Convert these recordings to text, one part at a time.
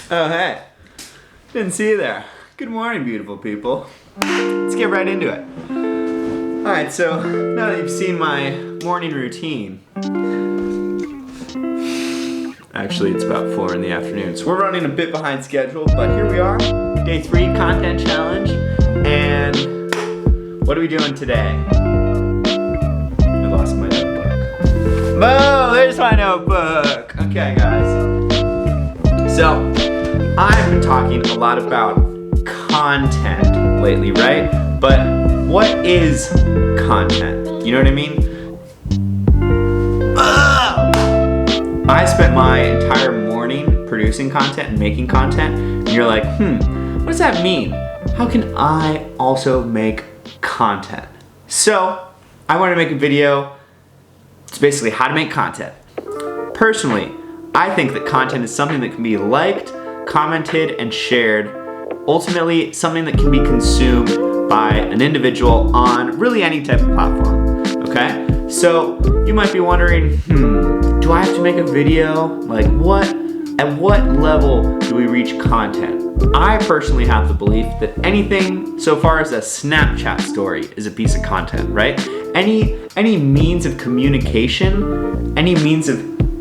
Oh, hey. Didn't see you there. Good morning, beautiful people. Let's get right into it. Alright, so now that you've seen my morning routine, actually it's about 4 in the afternoon, so we're running a bit behind schedule, but here we are, day 3 content challenge, and what are we doing today? I lost my notebook. Oh, there's my notebook! Okay, guys. So, I've been talking a lot about content lately, right? But what is content? You know what I mean? I spent my entire morning producing content and making content, and you're like, what does that mean? How can I also make content? So, I wanted to make a video. It's basically how to make content. Personally, I think that content is something that can be liked, commented, and shared. Ultimately, something that can be consumed by an individual on really any type of platform, okay? So, you might be wondering, do I have to make a video? Like at what level do we reach content? I personally have the belief that anything so far as a Snapchat story is a piece of content, right? Any means of communication, any means of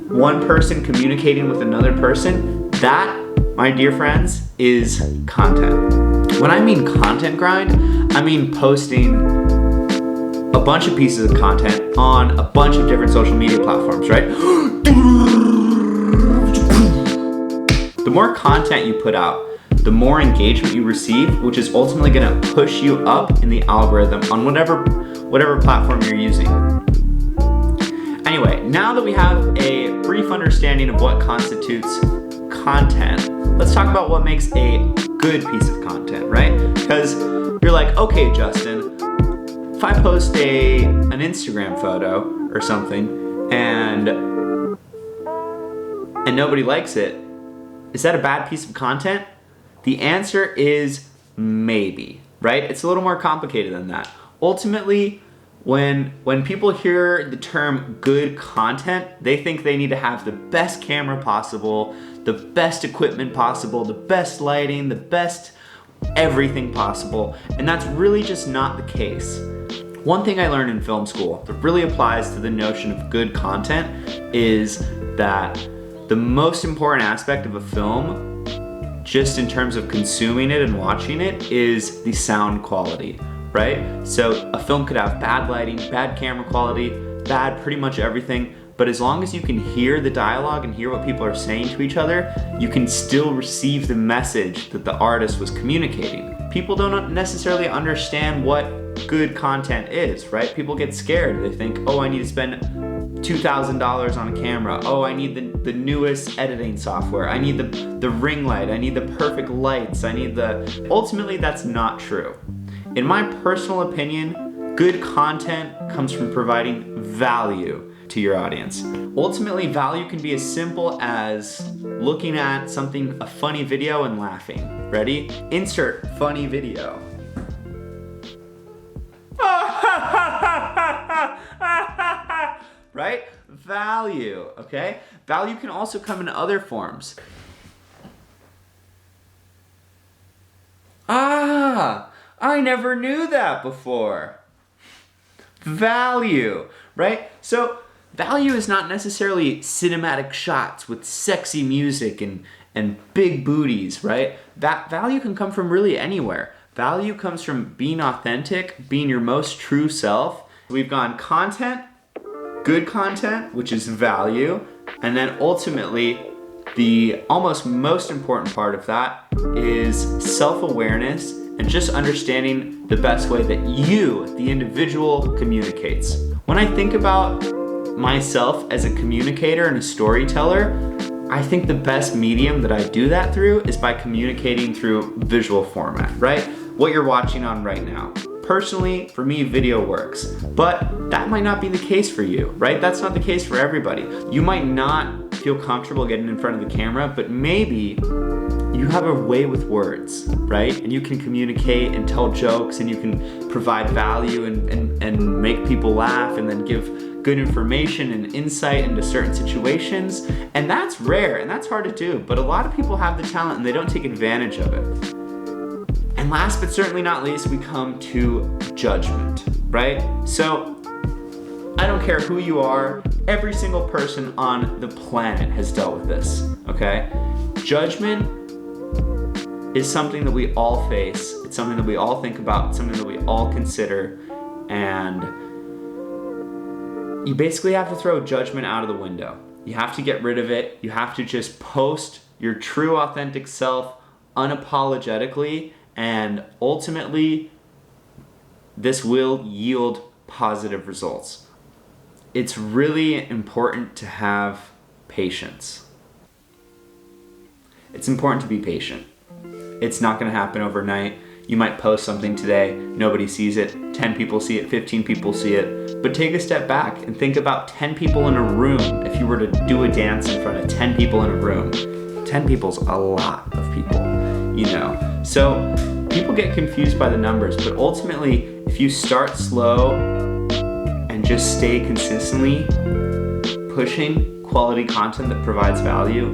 one person communicating with another person, that, my dear friends, is content. When I mean content grind, I mean posting a bunch of pieces of content on a bunch of different social media platforms, right? The more content you put out, the more engagement you receive, which is ultimately gonna push you up in the algorithm on whatever platform you're using. Anyway, now that we have a brief understanding of what constitutes content, let's talk about what makes a good piece of content, right? Because you're like, okay, Justin, if I post an Instagram photo or something and nobody likes it, is that a bad piece of content? The answer is maybe, right? It's a little more complicated than that. Ultimately, when people hear the term good content, they think they need to have the best camera possible, the best equipment possible, the best lighting, the best everything possible, and that's really just not the case. One thing I learned in film school that really applies to the notion of good content is that the most important aspect of a film, just in terms of consuming it and watching it, is the sound quality, right? So a film could have bad lighting, bad camera quality, bad pretty much everything, but as long as you can hear the dialogue and hear what people are saying to each other, you can still receive the message that the artist was communicating. People don't necessarily understand what good content is, right? People get scared. They think, oh, I need to spend $2,000 on a camera. Oh, I need the newest editing software. I need the ring light. I need the perfect lights. Ultimately, that's not true. In my personal opinion, good content comes from providing value to your audience. Ultimately, value can be as simple as looking at a funny video and laughing. Ready? Insert funny video. Right? Value, okay? Value can also come in other forms. I never knew that before. Value, right? So, value is not necessarily cinematic shots with sexy music and big booties, right? That value can come from really anywhere. Value comes from being authentic, being your most true self. We've gone content, good content, which is value, and then ultimately, the almost most important part of that is self-awareness and just understanding the best way that you, the individual, communicates. When I think about myself as a communicator and a storyteller, I think the best medium that I do that through is by communicating through visual format, right? What you're watching on right now. Personally, for me, video works, but that might not be the case for you, right? That's not the case for everybody. You might not feel comfortable getting in front of the camera, but maybe you have a way with words, right? And you can communicate and tell jokes and you can provide value and make people laugh and then give good information and insight into certain situations. And that's rare and that's hard to do, but a lot of people have the talent and they don't take advantage of it. And last but certainly not least, we come to judgment, right? So I don't care who you are, every single person on the planet has dealt with this, okay? Judgment is something that we all face. It's something that we all think about. It's something that we all consider. And you basically have to throw judgment out of the window. You have to get rid of it. You have to just post your true, authentic self unapologetically. And ultimately, this will yield positive results. It's really important to have patience. It's important to be patient. It's not going to happen overnight. You might post something today, nobody sees it, 10 people see it, 15 people see it, but take a step back and think about 10 people in a room. If you were to do a dance in front of 10 people in a room, 10 people's a lot of people, you know. So people get confused by the numbers, but ultimately, if you start slow and just stay consistently pushing quality content that provides value,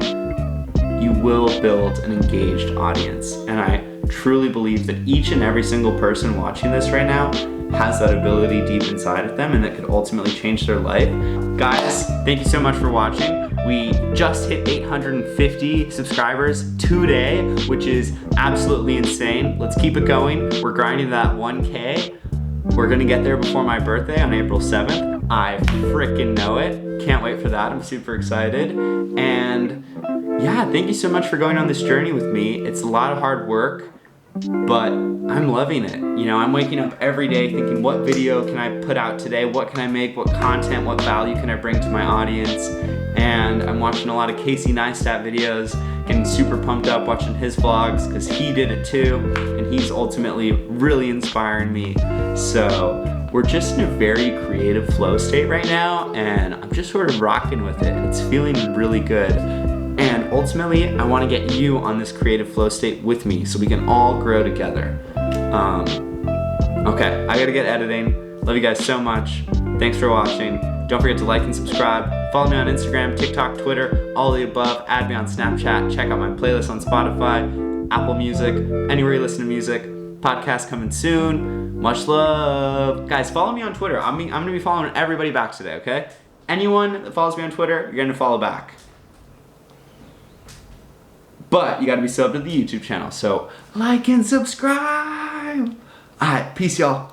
you will build an engaged audience. And I truly believe that each and every single person watching this right now has that ability deep inside of them and that could ultimately change their life. Guys, thank you so much for watching. We just hit 850 subscribers today, which is absolutely insane. Let's keep it going. We're grinding that 1K. We're gonna get there before my birthday on April 7th. I freaking know it. Can't wait for that. I'm super excited. And yeah, thank you so much for going on this journey with me. It's a lot of hard work, but I'm loving it. You know, I'm waking up every day thinking, what video can I put out today? What can I make? What content, what value can I bring to my audience? And I'm watching a lot of Casey Neistat videos, getting super pumped up watching his vlogs because he did it too. And he's ultimately really inspiring me. So we're just in a very creative flow state right now, and I'm just sort of rocking with it. It's feeling really good. And ultimately, I want to get you on this creative flow state with me so we can all grow together. Okay, I gotta get editing. Love you guys so much. Thanks for watching. Don't forget to like and subscribe. Follow me on Instagram, TikTok, Twitter, all of the above. Add me on Snapchat. Check out my playlist on Spotify, Apple Music, anywhere you listen to music. Podcast coming soon. Much love. Guys, follow me on Twitter. I'm gonna be following everybody back today, okay? Anyone that follows me on Twitter, you're gonna follow back. But you gotta be subbed to the YouTube channel, so like and subscribe. All right, peace, y'all.